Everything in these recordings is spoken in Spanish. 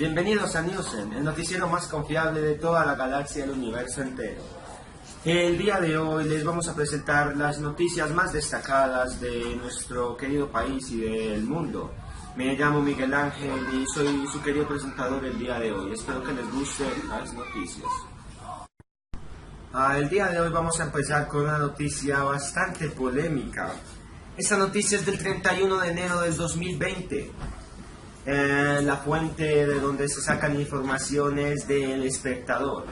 Bienvenidos a Newsen, el noticiero más confiable de toda la galaxia y el universo entero. El día de hoy les vamos a presentar las noticias más destacadas de nuestro querido país y del mundo. Me llamo Miguel Ángel y soy su querido presentador el día de hoy. Espero que les gusten las noticias. El día de hoy vamos a empezar con una noticia bastante polémica. Esta noticia es del 31 de enero del 2020. La fuente de donde se sacan informaciones del Espectador.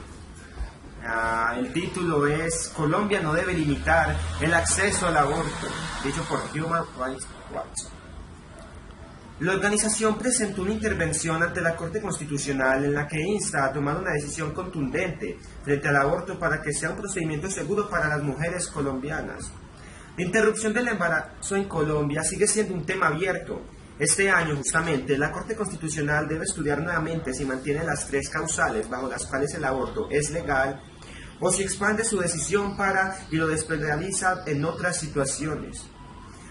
El título es Colombia no debe limitar el acceso al aborto, dicho por Human Rights Watch. La organización presentó una intervención ante la Corte Constitucional en la que insta a tomar una decisión contundente frente al aborto para que sea un procedimiento seguro para las mujeres colombianas. La interrupción del embarazo en Colombia sigue siendo un tema abierto. Este año, justamente, la Corte Constitucional debe estudiar nuevamente si mantiene las tres causales bajo las cuales el aborto es legal o si expande su decisión y lo despenaliza en otras situaciones.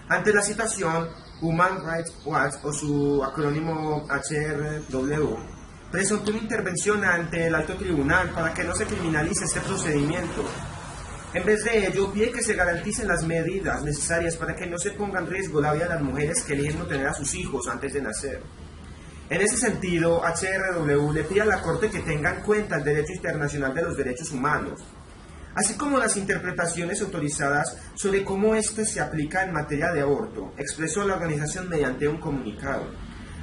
Ante la situación, Human Rights Watch, o su acrónimo HRW, presentó una intervención ante el Alto Tribunal para que no se criminalice este procedimiento. En vez de ello, pide que se garanticen las medidas necesarias para que no se ponga en riesgo la vida de las mujeres que eligen no tener a sus hijos antes de nacer. En ese sentido, HRW le pide a la Corte que tenga en cuenta el derecho internacional de los derechos humanos, así como las interpretaciones autorizadas sobre cómo éste se aplica en materia de aborto, expresó la organización mediante un comunicado.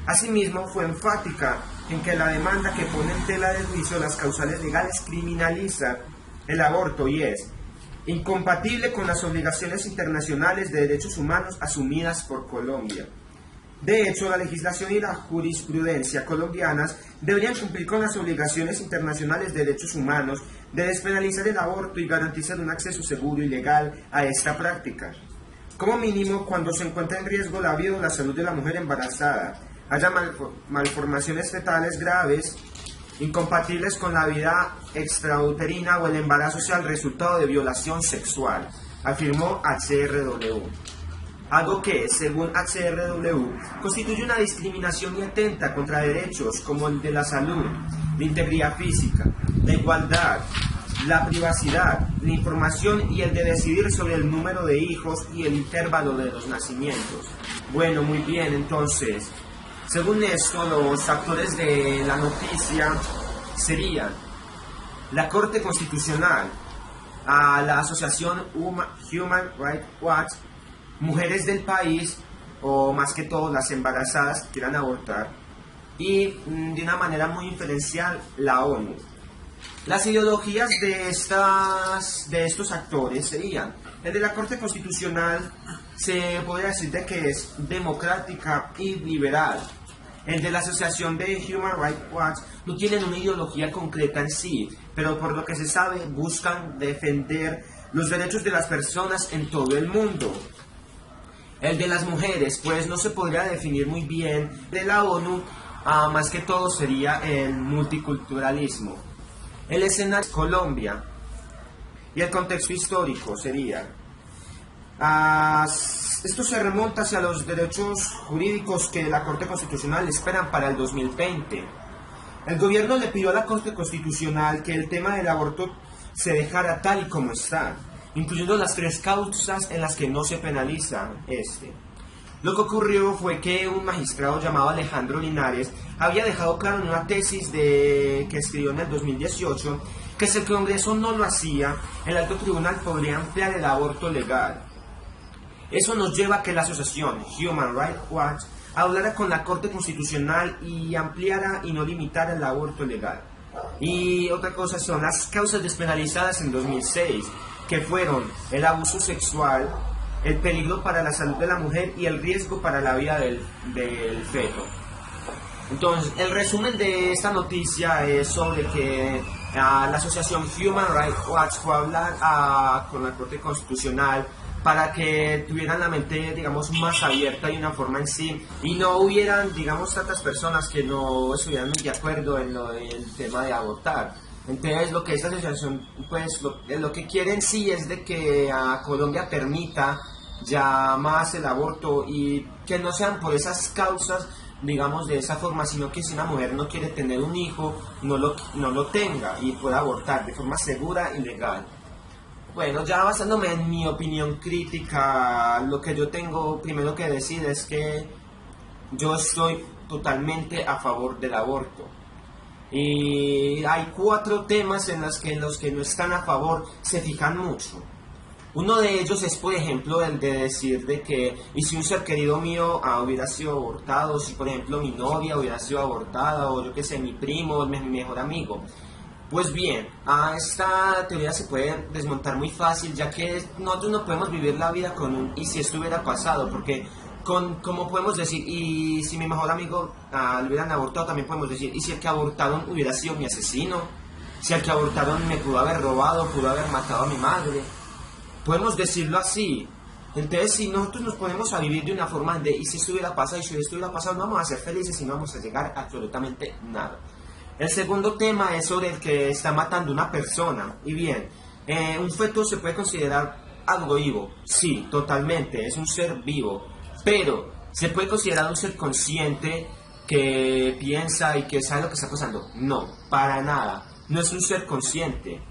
Asimismo, fue enfática en que la demanda que pone en tela de juicio las causales legales criminaliza el aborto y es incompatible con las obligaciones internacionales de derechos humanos asumidas por Colombia. De hecho, la legislación y la jurisprudencia colombianas deberían cumplir con las obligaciones internacionales de derechos humanos de despenalizar el aborto y garantizar un acceso seguro y legal a esta práctica. Como mínimo, cuando se encuentra en riesgo la vida o la salud de la mujer embarazada, haya malformaciones fetales graves, incompatibles con la vida extrauterina o el embarazo sea el resultado de violación sexual, afirmó HRW. Algo que, según HRW, constituye una discriminación y atenta contra derechos como el de la salud, la integridad física, la igualdad, la privacidad, la información y el de decidir sobre el número de hijos y el intervalo de los nacimientos. Bueno, muy bien, entonces, según esto, los actores de la noticia serían la Corte Constitucional, la Asociación Human Rights Watch, mujeres del país, o más que todo las embarazadas que quieran abortar, y de una manera muy inferencial, la ONU. Las ideologías de estos actores serían: el de la Corte Constitucional se podría decir de que es democrática y liberal. El de la Asociación de Human Rights Watch no tienen una ideología concreta en sí, pero por lo que se sabe buscan defender los derechos de las personas en todo el mundo. El de las mujeres, pues no se podría definir muy bien. De la ONU, más que todo sería el multiculturalismo. El escenario es Colombia y el contexto histórico sería... esto se remonta hacia los derechos jurídicos que la Corte Constitucional esperan para el 2020. El gobierno le pidió a la Corte Constitucional que el tema del aborto se dejara tal y como está, incluyendo las tres causas en las que no se penaliza este. Lo que ocurrió fue que un magistrado llamado Alejandro Linares había dejado claro en una tesis que escribió en el 2018 que si el Congreso no lo hacía, el Alto Tribunal podría ampliar el aborto legal. Eso nos lleva a que la asociación Human Rights Watch hablara con la Corte Constitucional y ampliara y no limitara el aborto legal. Y otra cosa son las causas despenalizadas en 2006, que fueron el abuso sexual, el peligro para la salud de la mujer y el riesgo para la vida del feto. Entonces, el resumen de esta noticia es sobre que la asociación Human Rights Watch fue a hablar con la Corte Constitucional para que tuvieran la mente, digamos, más abierta y una forma en sí, y no hubieran, digamos, tantas personas que no estuvieran muy de acuerdo en el tema de abortar. Entonces, lo que esta asociación, pues, lo que quieren sí es de que a Colombia permita ya más el aborto y que no sean por esas causas digamos, de esa forma, sino que si una mujer no quiere tener un hijo, no lo tenga y pueda abortar de forma segura y legal. Bueno, ya basándome en mi opinión crítica, lo que yo tengo primero que decir es que yo estoy totalmente a favor del aborto. Y hay cuatro temas en los que no están a favor se fijan mucho. Uno de ellos es, por ejemplo, el de decir de que, y si un ser querido mío hubiera sido abortado, si por ejemplo mi novia hubiera sido abortada, o yo qué sé, mi primo, mi mejor amigo. Pues bien, a esta teoría se puede desmontar muy fácil, ya que nosotros no podemos vivir la vida con un y si esto hubiera pasado, porque como podemos decir, y si mi mejor amigo lo hubieran abortado, también podemos decir, y si el que abortaron hubiera sido mi asesino, si el que abortaron me pudo haber robado, pudo haber matado a mi madre, podemos decirlo así. Entonces, si nosotros nos ponemos a vivir de una forma de, y si esto hubiera pasado, y si esto hubiera pasado, no vamos a ser felices y no vamos a llegar a absolutamente nada. El segundo tema es sobre el que está matando una persona. Y bien, un feto se puede considerar algo vivo. Sí, totalmente, es un ser vivo. Pero, ¿se puede considerar un ser consciente que piensa y que sabe lo que está pasando? No, para nada. No es un ser consciente.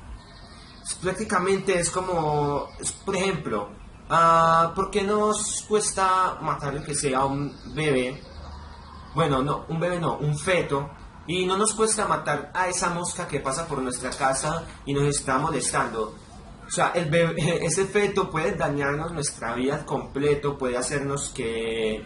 Prácticamente es como, por ejemplo, ¿por qué nos cuesta matar el que sea un bebé? Bueno, no, un bebé no, un feto. Y no nos cuesta matar a esa mosca que pasa por nuestra casa y nos está molestando. O sea, el bebé, ese feto puede dañarnos nuestra vida completo, puede hacernos que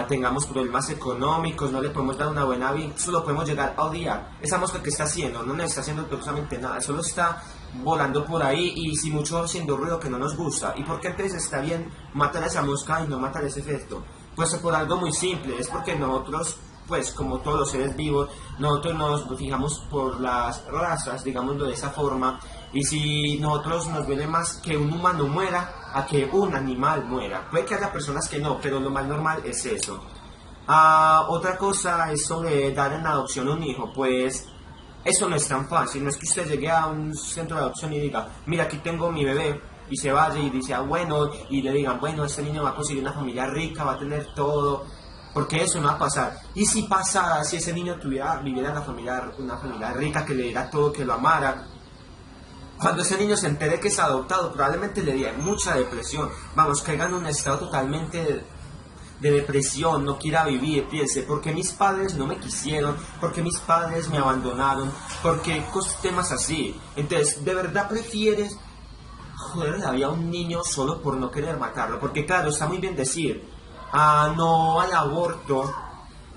tengamos problemas económicos, no le podemos dar una buena vida, solo podemos llegar a odiar. Esa mosca que está haciendo, no nos está haciendo absolutamente nada, solo está volando por ahí y si mucho haciendo ruido que no nos gusta. ¿Y por qué entonces está bien matar a esa mosca y no matar a ese feto? Pues por algo muy simple, es porque nosotros, pues como todos los seres vivos, nosotros nos fijamos por las razas, digámoslo de esa forma, y si nosotros nos duele más que un humano muera a que un animal muera. Puede que haya personas que no, pero lo más normal es eso. Otra cosa es sobre dar en adopción a un hijo, pues eso no es tan fácil, no es que usted llegue a un centro de adopción y diga, mira, aquí tengo mi bebé, y se vaya y dice, bueno, y le digan, bueno, este niño va a conseguir una familia rica, va a tener todo, porque eso no va a pasar. Y si pasara, si ese niño viviera en una familia rica, que le diera todo, que lo amara, cuando ese niño se entere que es adoptado, probablemente le diera mucha depresión, vamos, caiga en un estado totalmente de depresión, no quiera vivir, piense, porque mis padres no me quisieron, porque mis padres me abandonaron, porque temas así. Entonces, ¿de verdad prefieres joder la vida a un niño solo por no querer matarlo? Porque claro, está muy bien decir, no al aborto,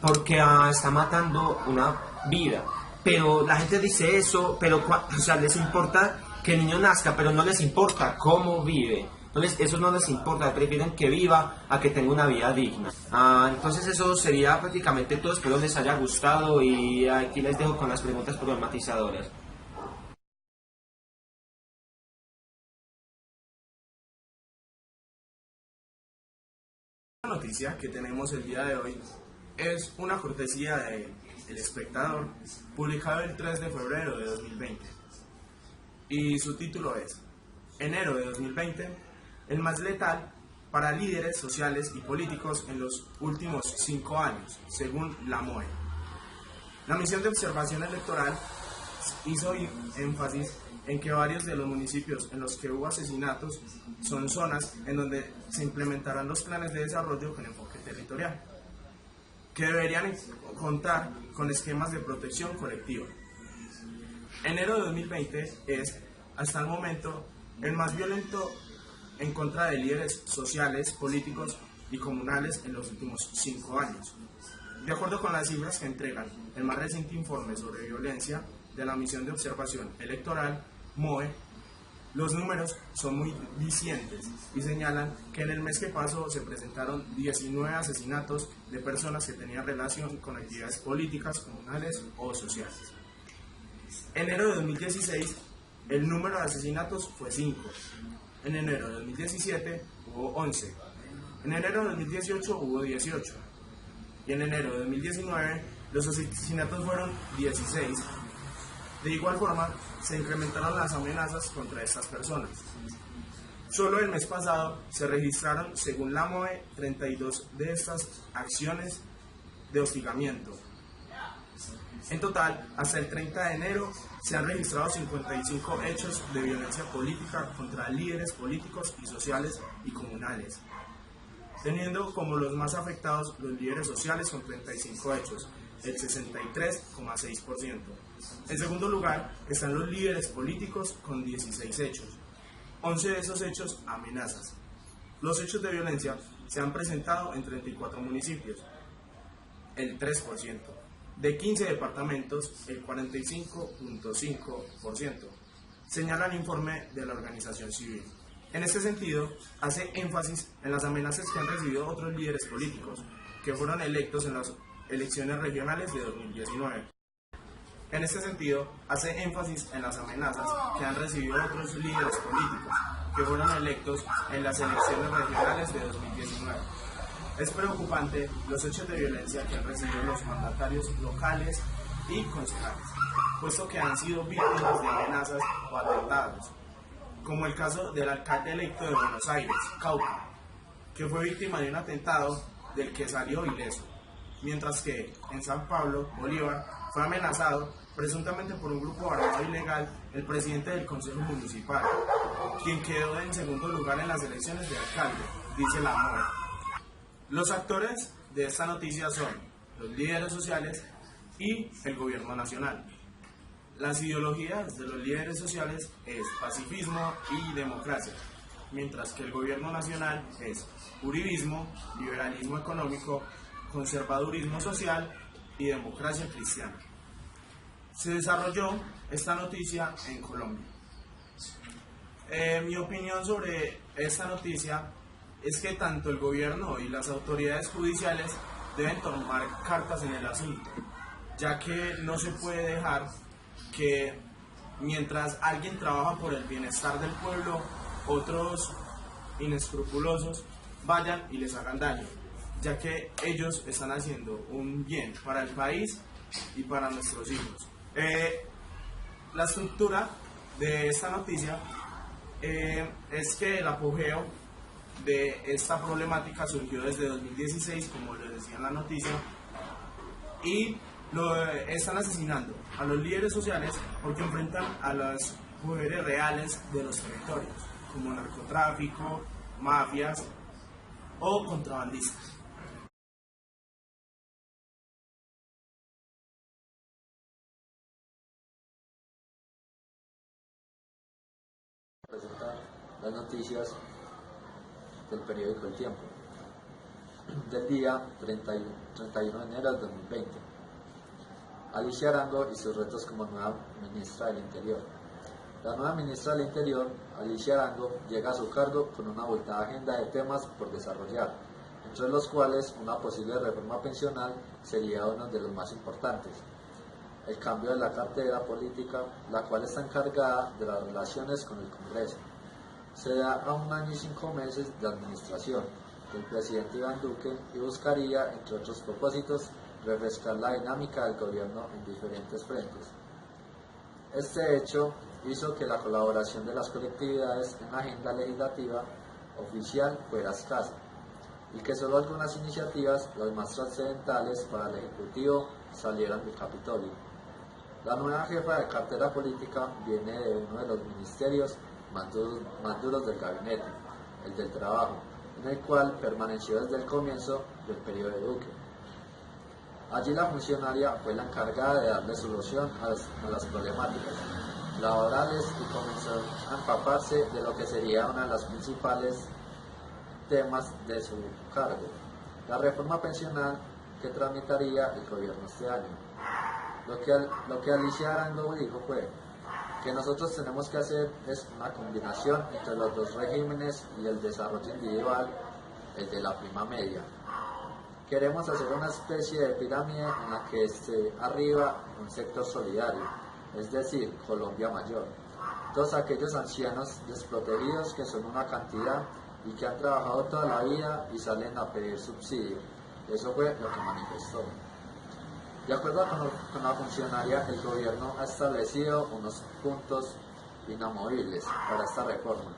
porque está matando una vida. Pero la gente dice eso, pero o sea, les importa que el niño nazca, pero no les importa cómo vive. Eso no les importa, prefieren que viva a que tenga una vida digna. Entonces eso sería prácticamente todo, espero les haya gustado y aquí les dejo con las preguntas problematizadoras. La noticia que tenemos el día de hoy es una cortesía de El Espectador, publicado el 3 de febrero de 2020. Y su título es Enero de 2020, el más letal para líderes sociales y políticos en los últimos 5 años, según la MOE. La misión de observación electoral hizo énfasis en que varios de los municipios en los que hubo asesinatos son zonas en donde se implementarán los planes de desarrollo con enfoque territorial, que deberían contar con esquemas de protección colectiva. Enero de 2020 es, hasta el momento, el más violento en contra de líderes sociales, políticos y comunales en los últimos 5 años. De acuerdo con las cifras que entregan el más reciente informe sobre violencia de la Misión de Observación Electoral, MOE, los números son muy dicientes y señalan que en el mes que pasó se presentaron 19 asesinatos de personas que tenían relación con actividades políticas, comunales o sociales. En enero de 2016, el número de asesinatos fue 5. En enero de 2017 hubo 11. En enero de 2018 hubo 18. Y en enero de 2019 los asesinatos fueron 16. De igual forma, se incrementaron las amenazas contra estas personas. Solo el mes pasado se registraron, según la MOE, 32 de estas acciones de hostigamiento. En total, hasta el 30 de enero se han registrado 55 hechos de violencia política contra líderes políticos y sociales y comunales, teniendo como los más afectados los líderes sociales con 35 hechos, el 63,6%. En segundo lugar están los líderes políticos con 16 hechos, 11 de esos hechos amenazas. Los hechos de violencia se han presentado en 34 municipios, el 3%. De 15 departamentos, el 45,5%, señala el informe de la organización civil. En este sentido, hace énfasis en las amenazas que han recibido otros líderes políticos que fueron electos en las elecciones regionales de 2019. En este sentido, hace énfasis en las amenazas que han recibido otros líderes políticos que fueron electos en las elecciones regionales de 2019. Es preocupante los hechos de violencia que han recibido los mandatarios locales y concejales, puesto que han sido víctimas de amenazas o atentados, como el caso del alcalde electo de Buenos Aires, Cauca, que fue víctima de un atentado del que salió ileso, mientras que en San Pablo, Bolívar, fue amenazado presuntamente por un grupo armado ilegal el presidente del Consejo Municipal, quien quedó en segundo lugar en las elecciones de alcalde, dice la MOE. Los actores de esta noticia son los líderes sociales y el gobierno nacional. Las ideologías de los líderes sociales es pacifismo y democracia, mientras que el gobierno nacional es uribismo, liberalismo económico, conservadurismo social y democracia cristiana. Se desarrolló esta noticia en Colombia. Mi opinión sobre esta noticia es que tanto el gobierno y las autoridades judiciales deben tomar cartas en el asunto, ya que no se puede dejar que mientras alguien trabaja por el bienestar del pueblo, otros inescrupulosos vayan y les hagan daño, ya que ellos están haciendo un bien para el país y para nuestros hijos. La estructura de esta noticia es que el apogeo de esta problemática surgió desde 2016, como les decía en la noticia, y están asesinando a los líderes sociales porque enfrentan a los poderes reales de los territorios, como narcotráfico, mafias o contrabandistas. Presentar las noticias del periódico El Tiempo del día 31 de enero del 2020. Alicia Arango y sus retos como nueva ministra del Interior. La nueva ministra del Interior, Alicia Arango, llega a su cargo con una abultada agenda de temas por desarrollar, entre los cuales una posible reforma pensional sería uno de los más importantes. El cambio de la cartera política, la cual está encargada de las relaciones con el Congreso. Se da a 1 año y 5 meses de administración del presidente Iván Duque y buscaría, entre otros propósitos, refrescar la dinámica del gobierno en diferentes frentes. Este hecho hizo que la colaboración de las colectividades en la agenda legislativa oficial fuera escasa y que solo algunas iniciativas, las más trascendentales para el Ejecutivo, salieran del Capitolio. La nueva jefa de cartera política viene de uno de los ministerios más duros del gabinete, el del trabajo, en el cual permaneció desde el comienzo del periodo de Duque. Allí la funcionaria fue la encargada de darle solución a las problemáticas laborales y comenzó a empaparse de lo que sería una de las principales temas de su cargo, la reforma pensional que tramitaría el gobierno este año. Lo que Alicia Arango dijo fue que nosotros tenemos que hacer es una combinación entre los dos regímenes y el desarrollo individual, el de la prima media. Queremos hacer una especie de pirámide en la que esté arriba un sector solidario, es decir, Colombia Mayor. Todos aquellos ancianos desprotegidos que son una cantidad y que han trabajado toda la vida y salen a pedir subsidio. Eso fue lo que manifestó. De acuerdo con la funcionaria, el gobierno ha establecido unos puntos inamovibles para esta reforma,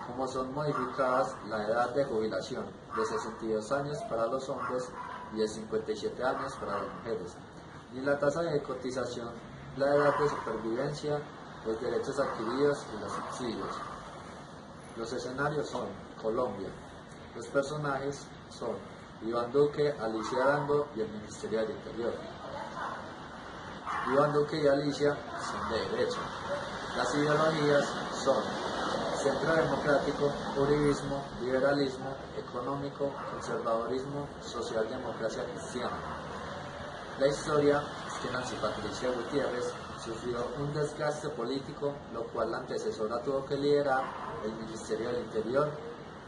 como son modificadas la edad de jubilación de 62 años para los hombres y de 57 años para las mujeres, ni la tasa de cotización, la edad de supervivencia, los derechos adquiridos y los subsidios. Los escenarios son Colombia. Los personajes son Iván Duque, Alicia Arango y el Ministerio del Interior. Iván Duque y Alicia son de derecha. Las ideologías son Centro Democrático, Uribismo, Liberalismo, Económico, Conservadorismo, Socialdemocracia Cristiana. La historia es que Nancy Patricia Gutiérrez sufrió un desgaste político, lo cual la antecesora tuvo que liderar el Ministerio del Interior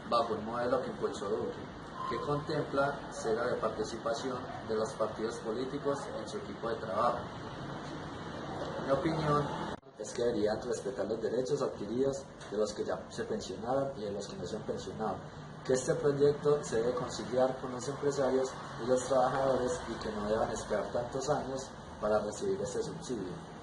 bajo el modelo que impulsó Duque, que contempla cero de participación de los partidos políticos en su equipo de trabajo. Mi opinión es que deberían respetar los derechos adquiridos de los que ya se pensionaron y de los que no se han pensionado, que este proyecto se debe conciliar con los empresarios y los trabajadores y que no deban esperar tantos años para recibir este subsidio.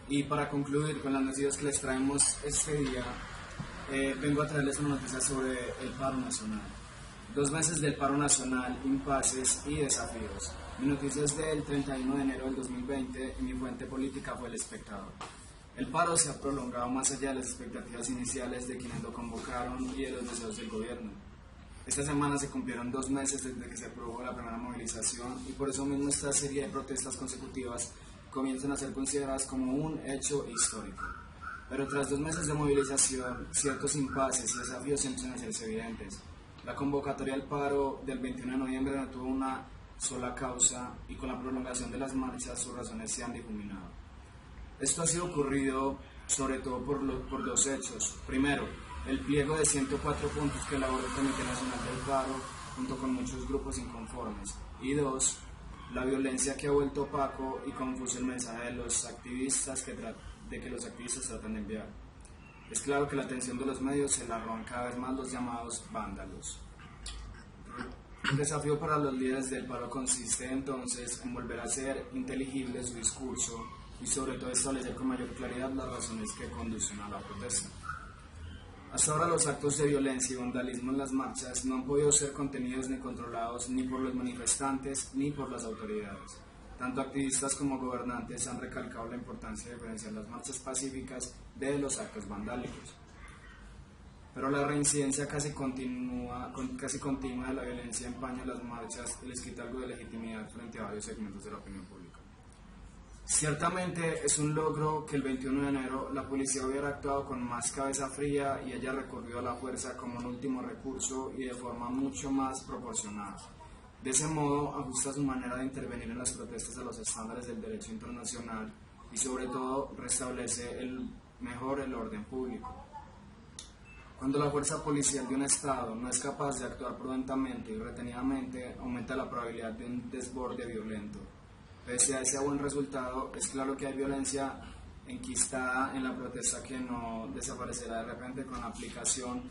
Y para concluir con las noticias que les traemos este día, vengo a traerles una noticia sobre el paro nacional. 2 meses del paro nacional, impases y desafíos. Mi noticia es del 31 de enero del 2020 y mi fuente política fue El Espectador. El paro se ha prolongado más allá de las expectativas iniciales de quienes lo convocaron y de los deseos del gobierno. Esta semana se cumplieron 2 meses desde que se produjo la primera movilización y por eso mismo esta serie de protestas consecutivas comienzan a ser consideradas como un hecho histórico. Pero tras 2 meses de movilización, ciertos impases y desafíos empiezan a hacerse evidentes. La convocatoria al paro del 21 de noviembre no tuvo una sola causa y con la prolongación de las marchas sus razones se han difuminado. Esto ha sido ocurrido sobre todo por 2 hechos. Primero, el pliego de 104 puntos que elaboró el Comité Nacional del Paro junto con muchos grupos inconformes. Y 2, la violencia que ha vuelto opaco y confuso el mensaje de los activistas que los activistas tratan de enviar. Es claro que la atención de los medios se la roban cada vez más los llamados vándalos. El desafío para los líderes del paro consiste entonces en volver a hacer inteligible su discurso y sobre todo establecer con mayor claridad las razones que conducen a la protesta. Hasta ahora los actos de violencia y vandalismo en las marchas no han podido ser contenidos ni controlados ni por los manifestantes ni por las autoridades. Tanto activistas como gobernantes han recalcado la importancia de diferenciar las marchas pacíficas de los actos vandálicos. Pero la reincidencia casi continua de la violencia empaña las marchas y les quita algo de legitimidad frente a varios segmentos de la opinión pública. Ciertamente es un logro que el 21 de enero la policía hubiera actuado con más cabeza fría y haya recurrido a la fuerza como un último recurso y de forma mucho más proporcionada. De ese modo ajusta su manera de intervenir en las protestas a los estándares del derecho internacional y sobre todo restablece mejor el orden público. Cuando la fuerza policial de un Estado no es capaz de actuar prudentemente y retenidamente, aumenta la probabilidad de un desborde violento. Pese a ese buen resultado, es claro que hay violencia enquistada en la protesta que no desaparecerá de repente con la aplicación.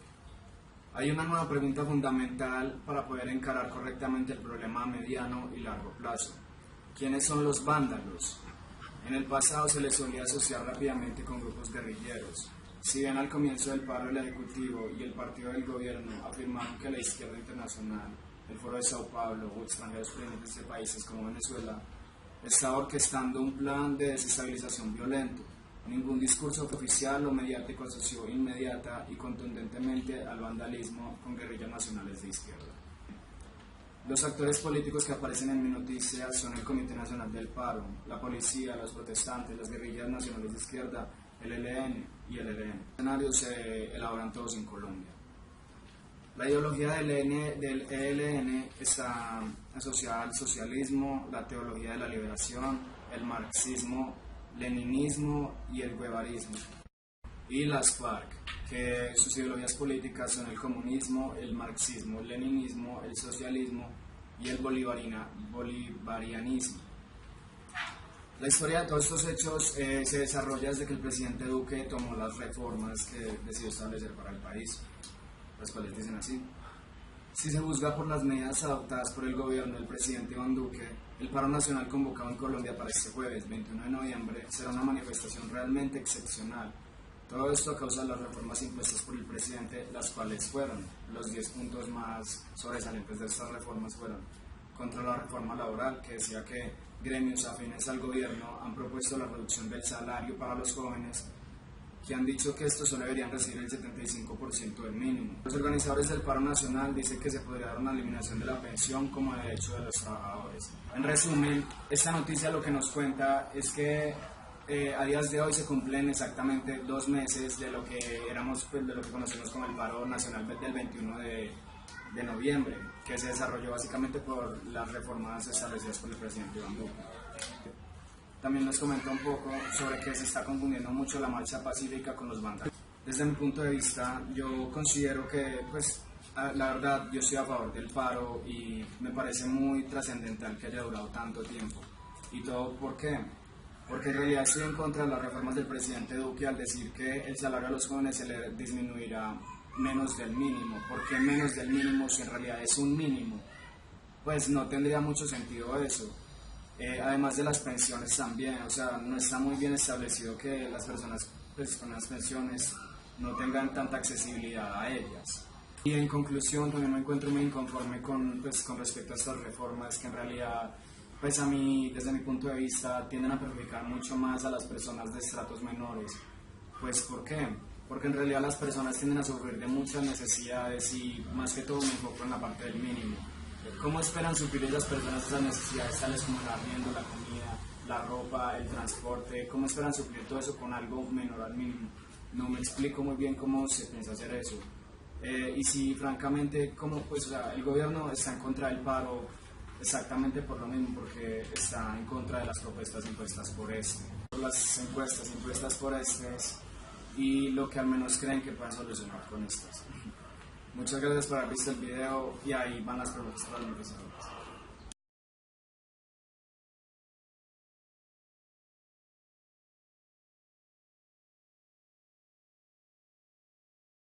Hay una nueva pregunta fundamental para poder encarar correctamente el problema a mediano y largo plazo. ¿Quiénes son los vándalos? En el pasado se les solía asociar rápidamente con grupos guerrilleros. Si bien al comienzo del paro el Ejecutivo y el partido del gobierno afirmaron que la izquierda internacional, el Foro de Sao Paulo o extranjeros provenientes de países como Venezuela, estaba orquestando un plan de desestabilización violento. Ningún discurso oficial o mediático asoció inmediata y contundentemente al vandalismo con guerrillas nacionales de izquierda. Los actores políticos que aparecen en mi noticia son el Comité Nacional del Paro, la policía, los protestantes, las guerrillas nacionales de izquierda, el ELN y el ELN. Los escenarios se elaboran todos en Colombia. La ideología del ELN está asociada al socialismo, la teología de la liberación, el marxismo, leninismo y el guevarismo. Y las FARC, que sus ideologías políticas son el comunismo, el marxismo, el leninismo, el socialismo y el bolivarianismo. La historia de todos estos hechos se desarrolla desde que el presidente Duque tomó las reformas que decidió establecer para el país, las cuales dicen así: Si se juzga por las medidas adoptadas por el gobierno del presidente Iván Duque, el paro nacional convocado en Colombia para este jueves 21 de noviembre será una manifestación realmente excepcional. Todo esto a causa de las reformas impuestas por el presidente, las cuales fueron los 10 puntos más sobresalientes de estas reformas fueron: contra la reforma laboral, que decía que gremios afines al gobierno han propuesto la reducción del salario para los jóvenes, que han dicho que estos solo deberían recibir el 75% del mínimo. Los organizadores del paro nacional dicen que se podría dar una eliminación de la pensión como derecho de los trabajadores. En resumen, esta noticia lo que nos cuenta es que a días de hoy se cumplen exactamente 2 meses de lo que éramos, pues, de lo que conocemos como el paro nacional del 21 de noviembre, que se desarrolló básicamente por las reformas establecidas por el presidente Iván Duque. También nos comenta un poco sobre que se está confundiendo mucho la marcha pacífica con los vándalos. Desde mi punto de vista, yo considero que, pues, la verdad, yo estoy a favor del paro y me parece muy trascendental que haya durado tanto tiempo. ¿Y todo por qué? Porque en realidad estoy en contra de las reformas del presidente Duque al decir que el salario a los jóvenes se le disminuirá menos del mínimo. ¿Por qué menos del mínimo si en realidad es un mínimo? Pues no tendría mucho sentido eso. Además de las pensiones también, o sea, no está muy bien establecido que las personas, pues, con las pensiones no tengan tanta accesibilidad a ellas. Y en conclusión, también me encuentro muy inconforme con respecto a estas reformas que en realidad, pues a mí, desde mi punto de vista, tienden a perjudicar mucho más a las personas de estratos menores. Pues, ¿por qué? Porque en realidad las personas tienden a sufrir de muchas necesidades y más que todo me enfoco en la parte del mínimo. ¿Cómo esperan suplir esas personas esas necesidades tales como el arriendo, la comida, la ropa, el transporte? ¿Cómo esperan suplir todo eso con algo menor al mínimo? No me explico muy bien cómo se piensa hacer eso. Y si francamente, ¿cómo? Pues, o sea, el gobierno está en contra del paro exactamente por lo mismo, porque está en contra de las propuestas impuestas por las encuestas impuestas por y lo que al menos creen que pueden solucionar con estas. Muchas gracias por haber visto el video y ahí van las preguntas para los empezadores.